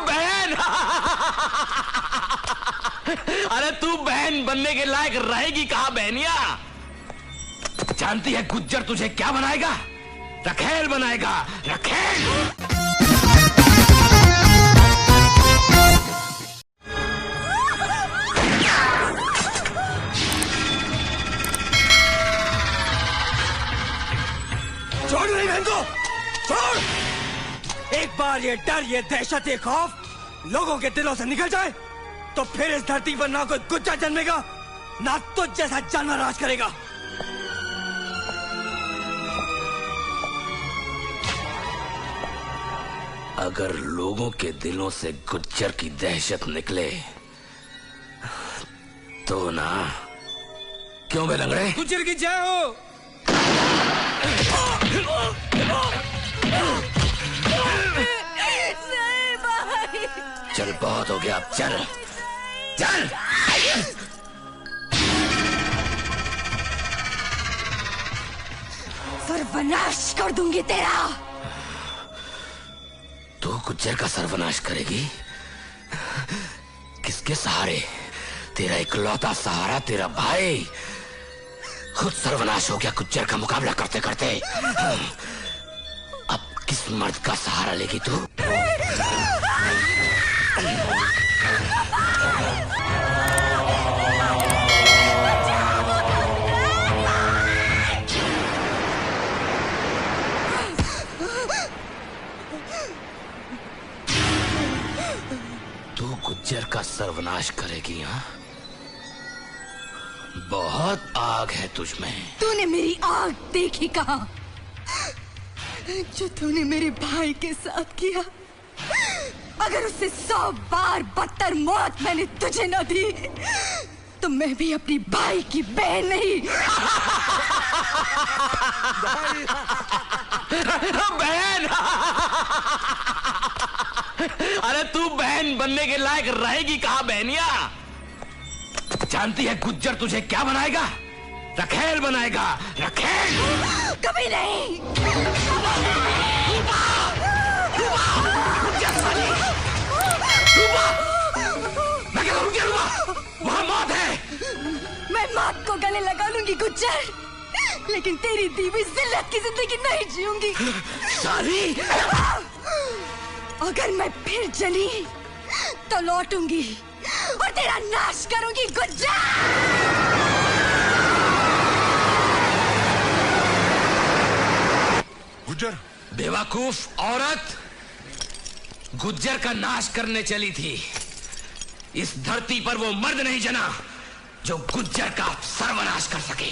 बहन। अरे तू बहन बनने के लायक रहेगी कहाँ बहनिया? जानती है गुज्जर तुझे क्या बनाएगा? रखेल बनाएगा, रखेल। छोड़ नहीं बहन को, छोड़। एक बार ये डर, ये दहशत, ये खौफ लोगों के दिलों से निकल जाए तो फिर इस धरती पर ना कोई गुज्जर जन्मेगा, ना तुझ जैसा जानवर राज करेगा। अगर लोगों के दिलों से गुज्जर की दहशत निकले तो ना, क्यों बे लंगड़े? गुज्जर की जय हो। नहीं भाई। चल बहुत हो गया, अब चल चल। सर्वनाश कर दूंगी तेरा। तू गुज्जर का सर्वनाश करेगी? किसके सहारे? तेरा इकलौता सहारा तेरा भाई खुद सर्वनाश हो गया गुज्जर का मुकाबला करते करते। अब किस मर्द का सहारा लेगी तू? तू गुज्जर का सर्वनाश करेगी? हाँ, बहुत आग है तुझ में। तूने मेरी आग देखी कहाँ? जो तूने मेरे भाई के साथ किया, अगर उससे 100 बार बदतर मौत मैंने तुझे न दी तो मैं भी अपनी भाई की बहन नहीं। बहन। अरे तू बहन बनने के लायक रहेगी कहाँ बहनिया? जानती है गुज्जर तुझे क्या बनाएगा? रखेल बनाएगा, रखेल। कभी नहीं। मैं क्या करूँ? क्या वहाँ मौत है। मैं मौत को गले लगा लूंगी गुज्जर, लेकिन तेरी दी हुई जिल्लत की जिंदगी नहीं जीऊंगी। साली, अगर मैं फिर जली तो लौटूंगी और तेरा नाश करूंगी गुज्जर। गुज्जर, बेवकूफ औरत, गुज्जर का नाश करने चली थी। इस धरती पर वो मर्द नहीं जना जो गुज्जर का सर्वनाश कर सके।